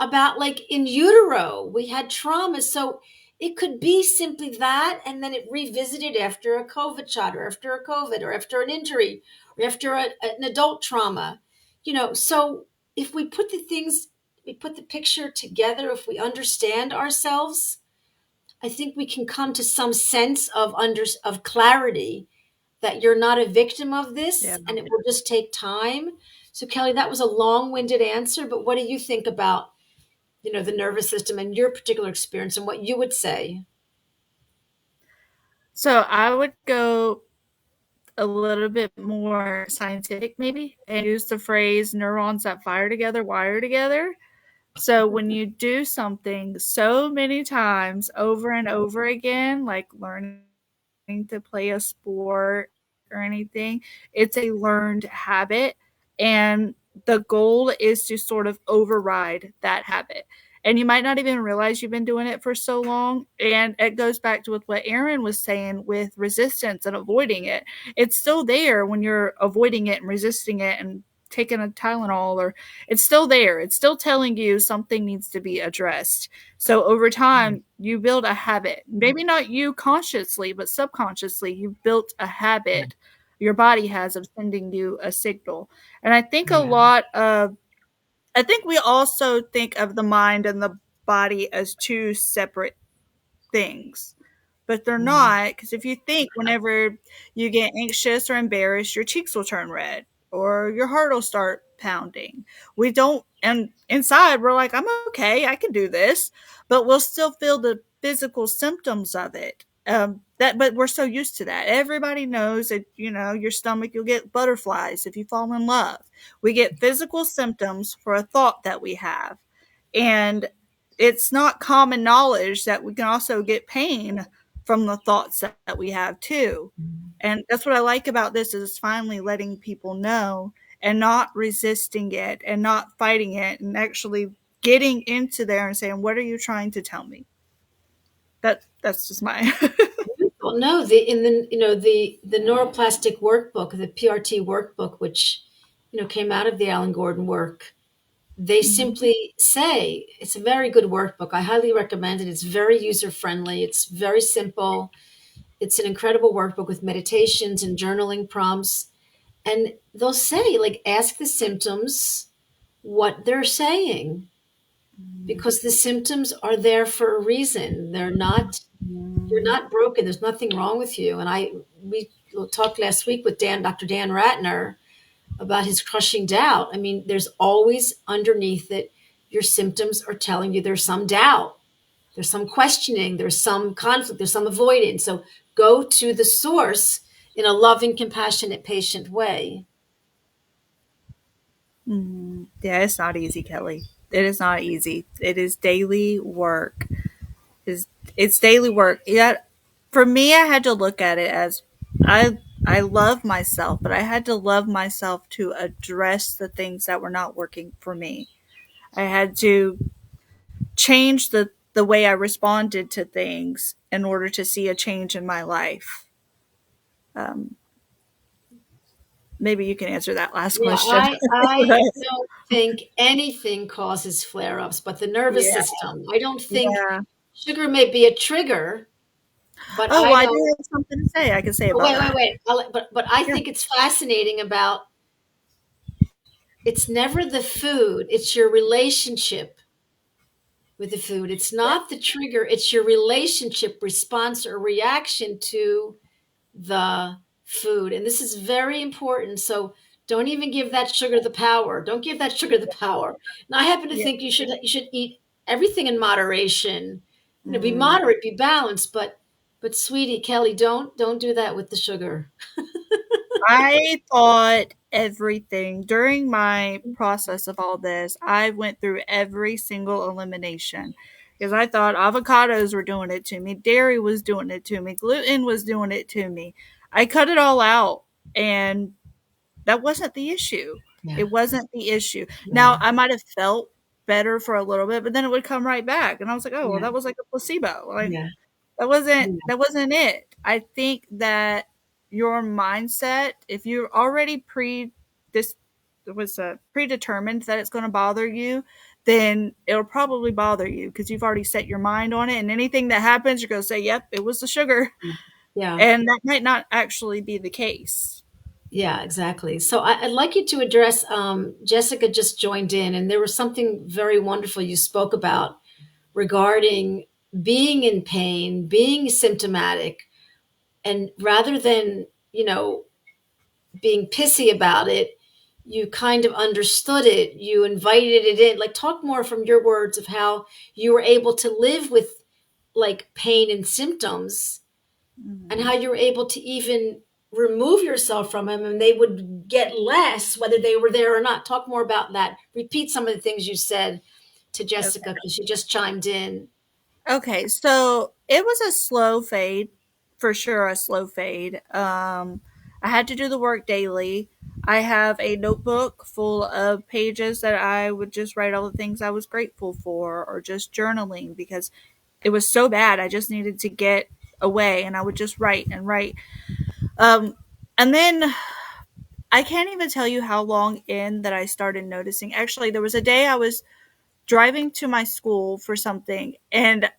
about like in utero, we had trauma. So it could be simply that, and then it revisited after a COVID shot, or after a COVID, or after an injury, or after an adult trauma. So if we put the things, we put the picture together, if we understand ourselves, I think we can come to some sense of clarity that you're not a victim of Yeah. this, and it will just take time. So Kelly, that was a long-winded answer, but what do you think about the nervous system and your particular experience and what you would say? So I would go a little bit more scientific, maybe, and use the phrase neurons that fire together wire together. So when you do something so many times over and over again, like learning to play a sport or anything, it's a learned habit. And the goal is to sort of override that habit. And you might not even realize you've been doing it for so long. And it goes back to with what Aaron was saying with resistance and avoiding it. It's still there when you're avoiding it and resisting it and taking a Tylenol, or it's still there. It's still telling you something needs to be addressed. So over time, you build a habit. Maybe not you consciously, but subconsciously, you've built a habit your body has of sending you a signal. And I think Yeah. I think we also think of the mind and the body as two separate things, but they're Mhm. not. Because if you think whenever you get anxious or embarrassed, your cheeks will turn red or your heart will start pounding. We don't, and inside we're like, I'm okay, I can do this, but we'll still feel the physical symptoms of it. But we're so used to that. Everybody knows that, your stomach, you'll get butterflies if you fall in love. We get physical symptoms for a thought that we have. And it's not common knowledge that we can also get pain from the thoughts that we have too. And that's what I like about this, is finally letting people know and not resisting it and not fighting it, and actually getting into there and saying, what are you trying to tell me? That's just my Well, no, the neuroplastic workbook, the PRT workbook, which came out of the Alan Gordon work, they Mhm. simply say it's a very good workbook. I highly recommend it. It's very user friendly. It's very simple. It's an incredible workbook with meditations and journaling prompts. And they'll say, like, ask the symptoms what they're saying, because the symptoms are there for a reason. You're not broken. There's nothing wrong with you. And we talked last week with Dr. Dan Ratner about his crushing doubt. I mean, there's always underneath it, your symptoms are telling you there's some doubt, there's some questioning, there's some conflict, there's some avoidance. So go to the source in a loving, compassionate, patient way. Yeah, it's not easy, Kelly. It is not easy. It is daily work. It's daily work. Yeah, for me, I had to look at it as I love myself, but I had to love myself to address the things that were not working for me. I had to change the way I responded to things in order to see a change in my life. Um, Maybe you can answer that last Yeah, question. I don't think anything causes flare-ups but the nervous Yeah, system. I don't think yeah. sugar may be a trigger, but Oh, I well, I do don't. have something to say. I can say Oh, about that. wait. But I Yeah. think it's fascinating about, it's never the food, it's your relationship with the food. It's Yeah. not the trigger, it's your relationship, response, or reaction to the food. And this is very important. So don't even give that sugar the power. Don't give that sugar the power. Now, I happen to Yeah. think you should eat everything in moderation. Be Mm. moderate, be balanced, but sweetie Kelly, don't do that with the sugar. I thought everything during my process of all this. I went through every single elimination because I thought avocados were doing it to me, dairy was doing it to me, gluten was doing it to me. I cut it all out, and that wasn't the issue. Yeah, It wasn't the issue. Now, yeah, I might have felt better for a little bit, but then it would come right back, and I was like, "Oh, well, yeah, that was like a placebo." Like, yeah, that wasn't it. I think that your mindset, if you're already this was predetermined that it's going to bother you, then it'll probably bother you because you've already set your mind on it. And anything that happens, you're going to say, yep, it was the sugar. Yeah. And that might not actually be the case. Yeah, exactly. So I'd like you to address, Jessica just joined in, and there was something very wonderful you spoke about regarding being in pain, being symptomatic, and rather than, being pissy about it, you kind of understood it. You invited it in. Like, talk more from your words of how you were able to live with like pain and symptoms, and how Mhm. you were able to even remove yourself from them and they would get less whether they were there or not. Talk more about that. Repeat some of the things you said to Jessica because she just chimed in. Okay, so it was a slow fade, for sure, a slow fade. I had to do the work daily. I have a notebook full of pages that I would just write all the things I was grateful for, or just journaling because it was so bad. I just needed to get away, and I would just write and write. Um, and then I can't even tell you how long in that I started noticing. Actually, there was a day I was driving to my school for something, and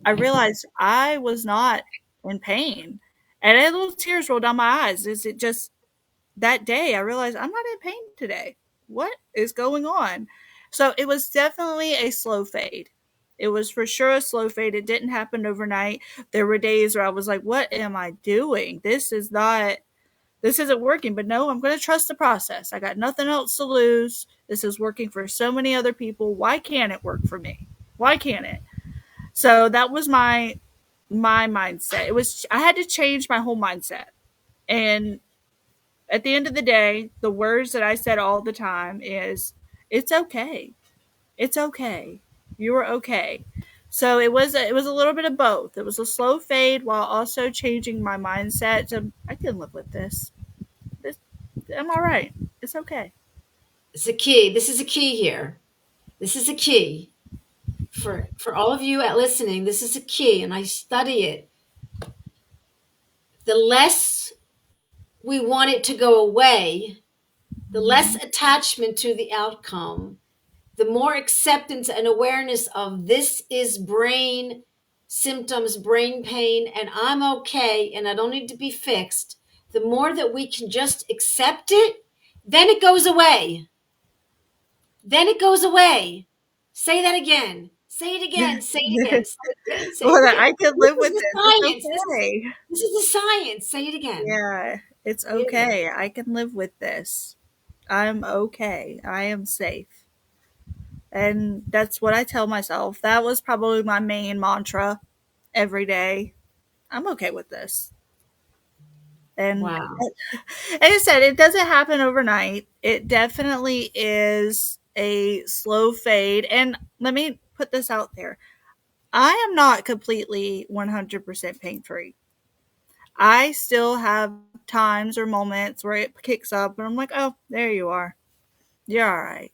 I realized I was not in pain. And I had little tears roll down my eyes. Is it just that day I realized I'm not in pain today? What is going on? So it was definitely a slow fade. It was for sure a slow fade. It didn't happen overnight. There were days where I was like, what am I doing? This isn't working, but no, I'm going to trust the process. I got nothing else to lose. This is working for so many other people. Why can't it work for me? Why can't it? So that was my mindset. It was I had to change my whole mindset. And at the end of the day, the words that I said all the time is it's okay. It's okay. You are okay. So it was a little bit of both. It was a slow fade while also changing my mindset to I can live with this. This I'm all right. It's okay. It's a key. This is a key here. This is a key for all of you at listening. This is a key, and I study it. The less we want it to go away, the less Mhm. attachment to the outcome, the more acceptance and awareness of this is brain symptoms, brain pain, and I'm okay and I don't need to be fixed, the more that we can just accept it, then it goes away. Then it goes away. Say that again. Say it again. Say it again. Say it again. Say Well, it that again. I can This live is with the this. It's science. okay. This is the science. Say it again. Yeah, it's Say it again. okay. I can live with this. I'm okay. I am safe. And that's what I tell myself. That was probably my main mantra every day. I'm okay with this. And Wow. like I said, it doesn't happen overnight. It definitely is a slow fade. And let me put this out there. I am not completely 100% pain free. I still have times or moments where it kicks up and I'm like, oh, there you are. You're all right.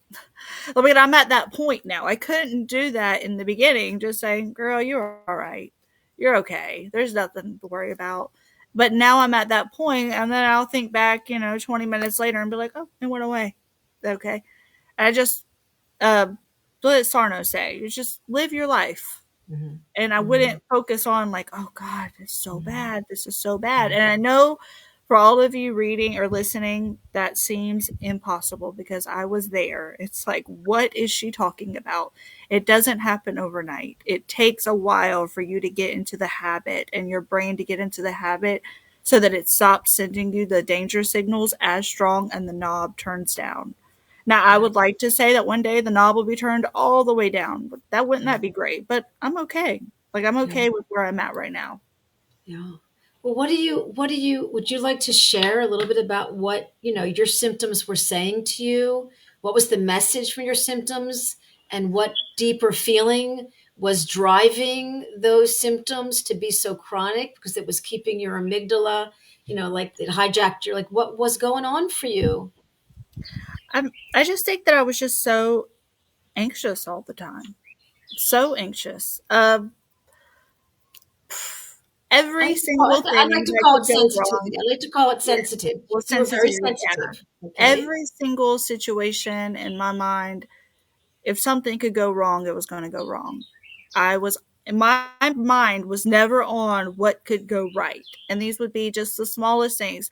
I mean, I'm at that point now. I couldn't do that in the beginning, just saying, girl, you're all right. You're okay. There's nothing to worry about. But now I'm at that point, and then I'll think back, 20 minutes later and be like, oh, it went away. Okay. I just, uh, what did Sarno say? You just live your life. Mhm. And I Mhm. wouldn't focus on like, oh God, it's so Mhm. bad. This is so bad. And I know for all of you reading or listening, that seems impossible because I was there. It's like, what is she talking about? It doesn't happen overnight. It takes a while for you to get into the habit and your brain to get into the habit so that it stops sending you the danger signals as strong and the knob turns down. Now, I Yeah. would like to say that one day the knob will be turned all the way down. But that wouldn't Yeah. that be great? But I'm okay. Like I'm Yeah. okay with where I'm at right now. Yeah. Well, would you like to share a little bit about what, your symptoms were saying to you? What was the message from your symptoms and what deeper feeling was driving those symptoms to be so chronic because it was keeping your amygdala, like it hijacked your, like what was going on for you? I just think that I was just so anxious all the time. So anxious. Every single I'd like thing to that call it could go wrong. sensitivity. I'd like to call it Yeah. sensitive. Well, You were very sensitivity. Yeah. sensitive. Okay. Every single situation in my mind If something could go wrong, it was going to go wrong. I was my mind was never on what could go right. And these would be just the smallest things.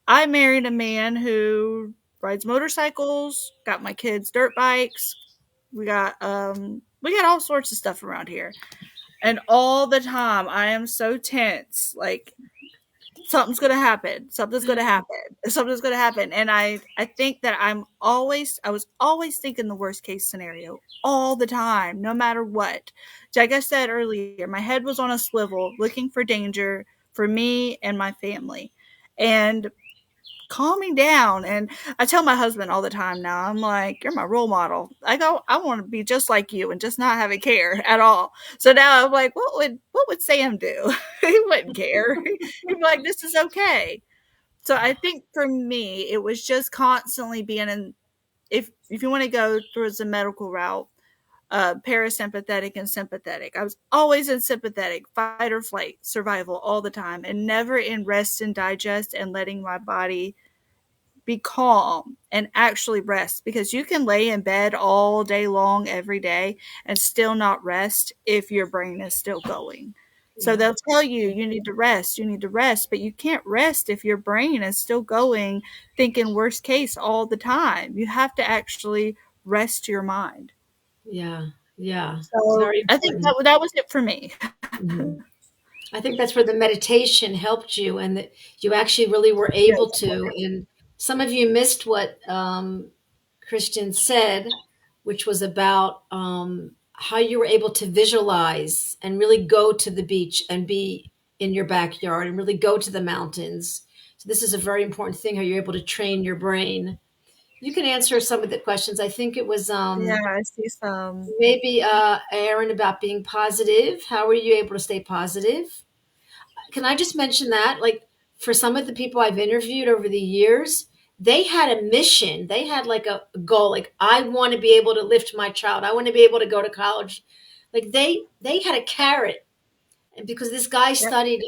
I married a man who rides motorcycles, got my kids dirt bikes. We got all sorts of stuff around here. And all the time I am so tense. Like something's gonna happen. Something's gonna happen. Something's gonna happen. And I think that I was always thinking the worst case scenario all the time, no matter what. Like I said earlier, my head was on a swivel looking for danger for me and my family. And calming down. And I tell my husband all the time now, I'm like, you're my role model. I go, I want to be just like you and just not have a care at all. So now I'm like, what would Sam do? He wouldn't care. He'd be like, this is okay. So I think for me, it was just constantly being in, if you want to go towards the medical route, parasympathetic and sympathetic. I was always in sympathetic, fight or flight, survival all the time, and never in rest and digest and letting my body be calm and actually rest, because you can lay in bed all day long every day and still not rest if your brain is still going. So Yeah. they'll tell you you need to rest, but you can't rest if your brain is still going, thinking worst case all the time. You have to actually rest your mind. Yeah. Yeah. It's So very I think important. that was it for me. Mhm. I think that's where the meditation helped you and that you actually really were able Yes. to. And some of you missed what Christian said, which was about how you were able to visualize and really go to the beach and be in your backyard and really go to the mountains. So this is a very important thing, how you're able to train your brain. You can answer some of the questions. I think it was Yeah, I see some. maybe Aaron about being positive. How were you able to stay positive? Can I just mention that? Like for some of the people I've interviewed over the years, they had a mission. They had like a goal. Like I want to be able to lift my child. I want to be able to go to college. Like they had a carrot, and because this guy Yep. studied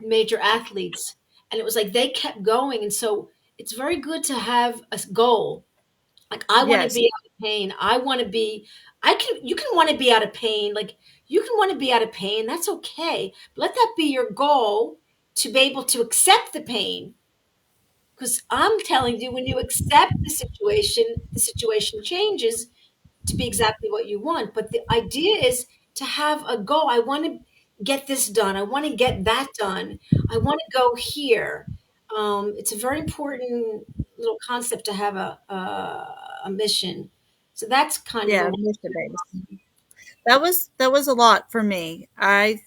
major athletes, and it was like they kept going. And so it's very good to have a goal. Like I want to Yes. be out of pain. I want to be. I can. You can want to be out of pain. Like you can want to be out of pain. That's okay. But let that be your goal to be able to accept the pain. Because I'm telling you, when you accept the situation changes to be exactly what you want. But the idea is to have a goal. I want to get this done. I want to get that done. I want to go here. It's a very important little concept to have a mission. So that's kind of Yeah, a mission based. That was a lot for me. I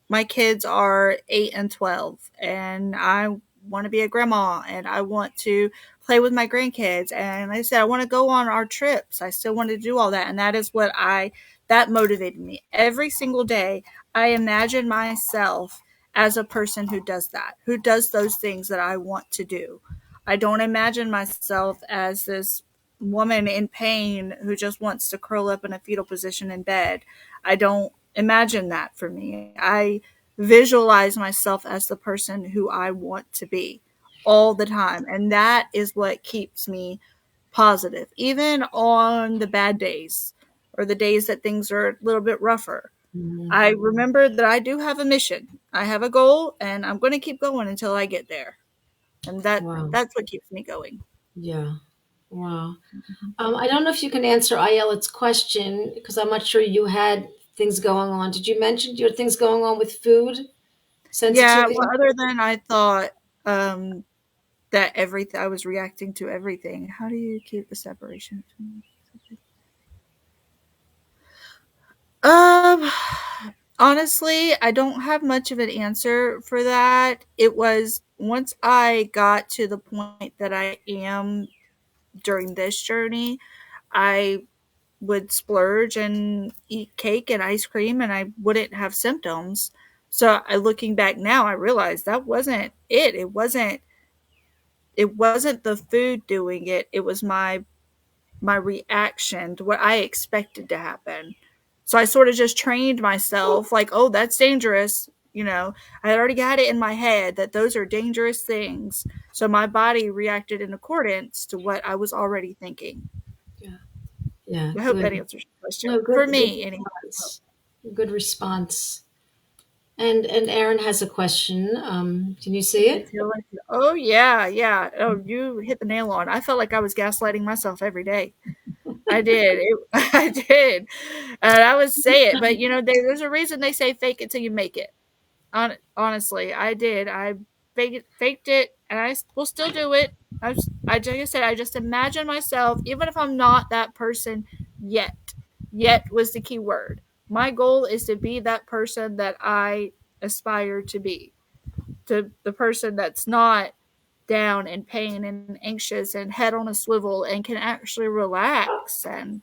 My kids are 8 and 12, and I want to be a grandma, and I want to play with my grandkids, and like I said, I want to go on our trips. I still want to do all that, and that is what I that motivated me. Every single day I imagine myself as a person who does that, who does those things that I want to do. I don't imagine myself as this woman in pain who just wants to curl up in a fetal position in bed. I don't imagine that for me. I visualize myself as the person who I want to be all the time. And that is what keeps me positive, even on the bad days or the days that things are a little bit rougher. Mhm. I remember that I do have a mission. I have a goal, and I'm going to keep going until I get there. And Wow. that's what keeps me going. Yeah. Wow. I don't know if you can answer Ayelet's question because I'm not sure you had things going on. Did you mention your things going on with food Yeah, sensitivity? well, other than I thought um, that everything I was reacting to everything. How do you keep the separation between? Um, Honestly, I don't have much of an answer for that. It was once I got to the point that I am during this journey, I would splurge and eat cake and ice cream, and I wouldn't have symptoms. So, looking back now, I realized that wasn't it. It wasn't the food doing it. It was my reaction to what I expected to happen. So I sort of just trained myself like, oh, that's dangerous. I had already got it in my head that those are dangerous things. So my body reacted in accordance to what I was already thinking. Yeah. Yeah, I hope that good. answers your question. No, For good me, anyway. response. Good response. And Aaron has a question. Can you see it? Oh yeah, yeah. Oh, you hit the nail on. I felt like I was gaslighting myself every day. I did. I did. And I would say it, but there's a reason they say fake it till you make it. Honestly, I did. I faked it, and I will still do it. Like I said, I just imagine myself, even if I'm not that person yet. Yet was the key word. My goal is to be that person that I aspire to be. To the person that's not down and pain and anxious and head on a swivel and can actually relax and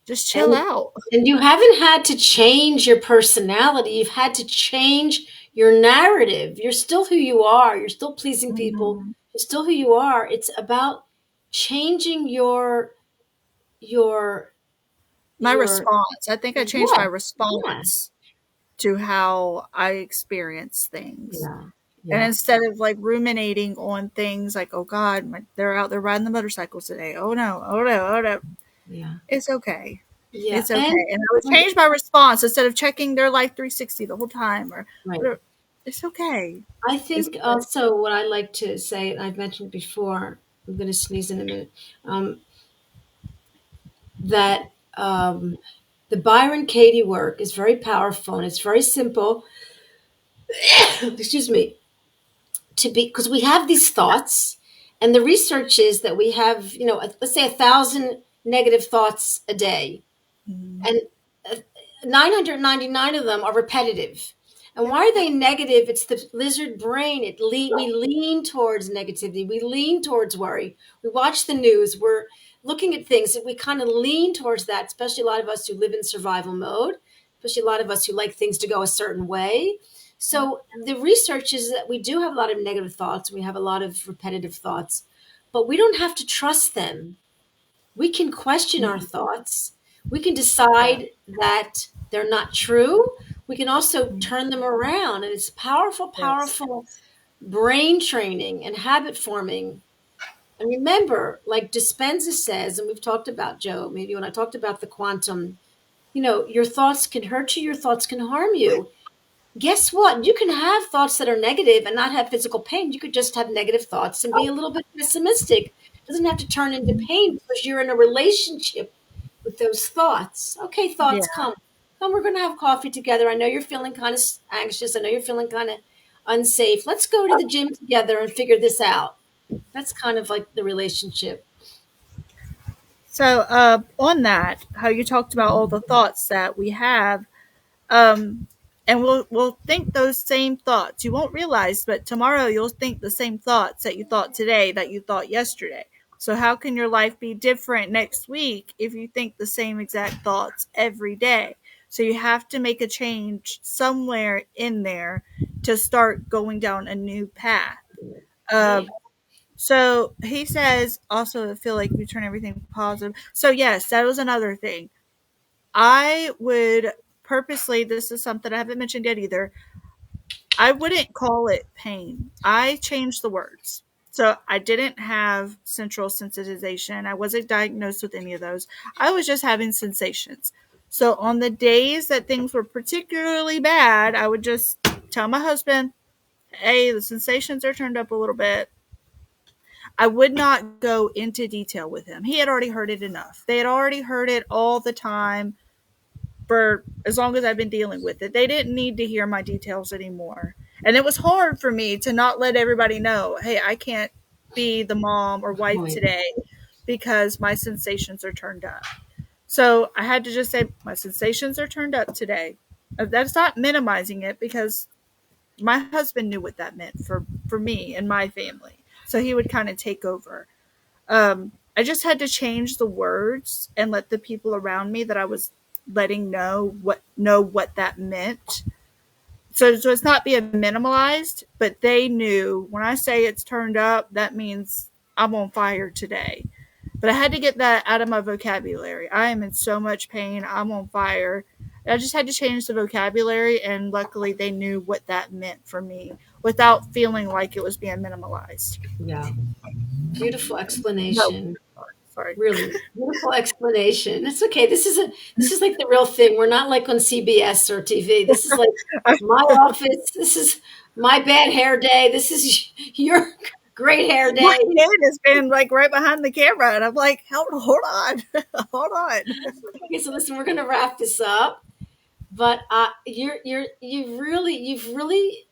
just chill And out. and you haven't had to change your personality. You've had to change your narrative. You're still who you are. You're still pleasing people. Mhm. You're still who you are. It's about changing your My your response. I think I changed yeah, my yeah, response to how I experience things. yeah, And yeah, instead of like ruminating on things like, oh God, they're out there riding the motorcycles today. Oh no, oh no, oh no. yeah, It's okay. yeah. It's okay. And I would change my response instead of checking their life 360 the whole time or Right. whatever. It's okay. I It's think okay. also what I like to say, and I've mentioned before, I'm going to sneeze in a minute, that the Byron Katie work is very powerful and it's very simple. Excuse me, to be, because we have these thoughts, and the research is that we have, let's say 1,000 negative thoughts a day, Mm, and 999 of them are repetitive. And why are they negative? It's the lizard brain. We lean towards negativity. We lean towards worry. We watch the news. We're looking at things and we kind of lean towards that, especially a lot of us who live in survival mode, especially a lot of us who like things to go a certain way. yep. So the research is that we do have a lot of negative thoughts. We have a lot of repetitive thoughts, but we don't have to trust them. We can question our Mm, thoughts. We can yeah. decide that they're not true. We can also Mm, turn them around. And it's powerful, yes. powerful brain training and habit forming. And remember, like Dispenza says, and we've talked about Joe, maybe when I talked about the quantum, your thoughts can hurt you, your thoughts can harm you. Guess what? You can have thoughts that are negative and not have physical pain. You could just have negative thoughts and be a little bit pessimistic. It doesn't have to turn into pain because you're in a relationship with those thoughts. Okay, Yeah. thoughts, come. Come, we're going to have coffee together. I know you're feeling kind of anxious. I know you're feeling kind of unsafe. Let's go to the gym together and figure this out. That's kind of like the relationship. So, on that, how you talked about all the thoughts that we have, um, and we'll think those same thoughts. You won't realize, but tomorrow you'll think the same thoughts that you thought today that you thought yesterday. So, how can your life be different next week if you think the same exact thoughts every day? So, you have to make a change somewhere in there to start going down a new path. Uh, Right. so he says also feel like you turn everything positive. So yes, that was another thing. I would purposely, this is something I haven't mentioned yet either. I wouldn't call it pain. I changed the words. So I didn't have central sensitization. I wasn't diagnosed with any of those. I was just having sensations. So on the days that things were particularly bad, I would just tell my husband, hey, the sensations are turned up a little bit. I would not go into detail with him. He had already heard it enough. They had already heard it all the time for as long as I've been dealing with it. They didn't need to hear my details anymore. And it was hard for me to not let everybody know, hey, I can't be the mom or wife Point. today because my sensations are turned up. So I had to just say, my sensations are turned up today. That's not minimizing it because my husband knew what that meant for me and my family. So he would kind of take over. I just had to change the words and let the people around me that I was letting know what that meant. So it's not being minimalized, but they knew when I say it's turned up, that means I'm on fire today. But I had to get that out of my vocabulary. I am in so much pain. I'm on fire. I just had to change the vocabulary, and luckily they knew what that meant for me without feeling like it was being minimalized. Yeah. Beautiful No. explanation. Sorry. Really beautiful explanation. It's okay. This is like the real thing. We're not like on CBS or TV. This is like my office. This is my bad hair day. This is your great hair My day. kid has been like right behind the camera, and I'm like, hold on, hold on. Okay, so listen, we're gonna wrap this up. But you've really,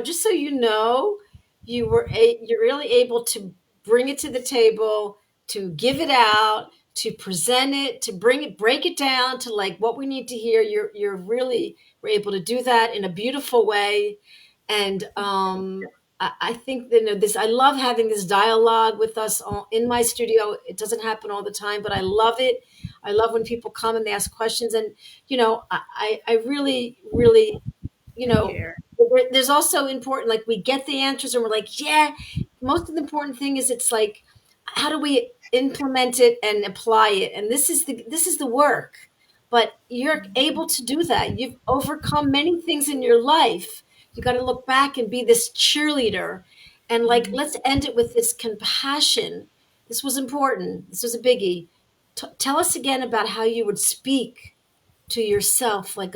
just so you know, you're really able to bring it to the table, to give it out, to present it, to break it down to like what we need to hear. You're really were able to do that in a beautiful way. And I think that, this, I love having this dialogue with us in my studio. It doesn't happen all the time, but I love it. I love when people come and they ask questions. And I really, really, Here. there's also important, like we get the answers and we're like, yeah, most of the important thing is it's like, how do we implement it and apply it? And this is the work, but you're able to do that. You've overcome many things in your life. You got to look back and be this cheerleader. And like, let's end it with this compassion. This was important. This was a biggie. Tell us again about how you would speak to yourself like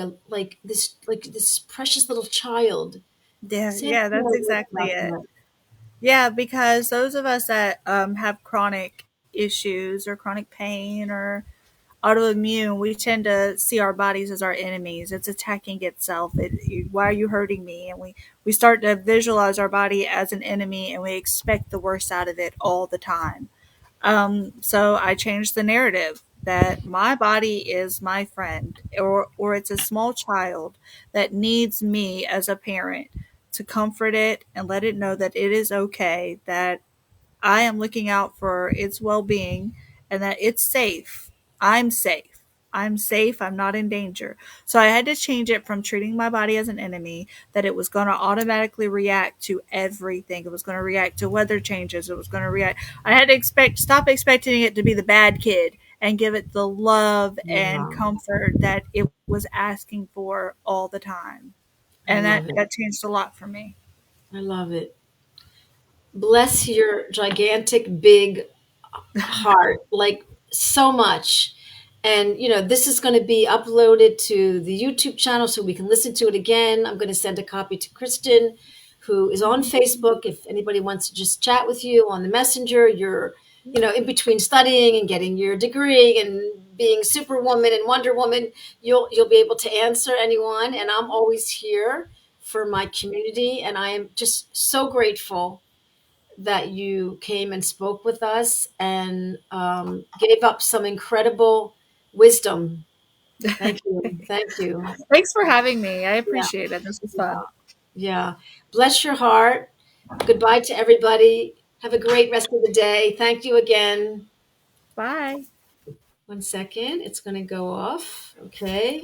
this precious little child. Yeah, Say a yeah, few that's more words exactly about it. that. Yeah, because those of us that have chronic issues or chronic pain or autoimmune, we tend to see our bodies as our enemies. It's attacking itself. Why are you hurting me? And we start to visualize our body as an enemy, and we expect the worst out of it all the time. So I changed the narrative that my body is my friend, or it's a small child that needs me as a parent to comfort it and let it know that it is okay, that I am looking out for its well being and that it's safe. I'm safe. I'm safe. I'm not in danger. So I had to change it from treating my body as an enemy, that it was going to automatically react to everything. It was going to react to weather changes. It was going to react. I had to stop expecting it to be the bad kid and give it the love and Yeah, comfort that it was asking for all the time. I And love it. that changed a lot for me. I love it. Bless your gigantic big heart, like so much. And this is going to be uploaded to the YouTube channel so we can listen to it again. I'm going to send a copy to Kristin, who is on Facebook. If anybody wants to just chat with you on the messenger, you're in between studying and getting your degree and being Superwoman and Wonder Woman, you'll be able to answer anyone. And I'm always here for my community, and I am just so grateful that you came and spoke with us and gave up some incredible wisdom. Thank you. Thank you. Thanks for having me. I Yeah, appreciate it. This was yeah, fun. yeah. Bless your heart. Goodbye to everybody. Have a great rest of the day. Thank you again. Bye. 1 second. It's going to go off. Okay.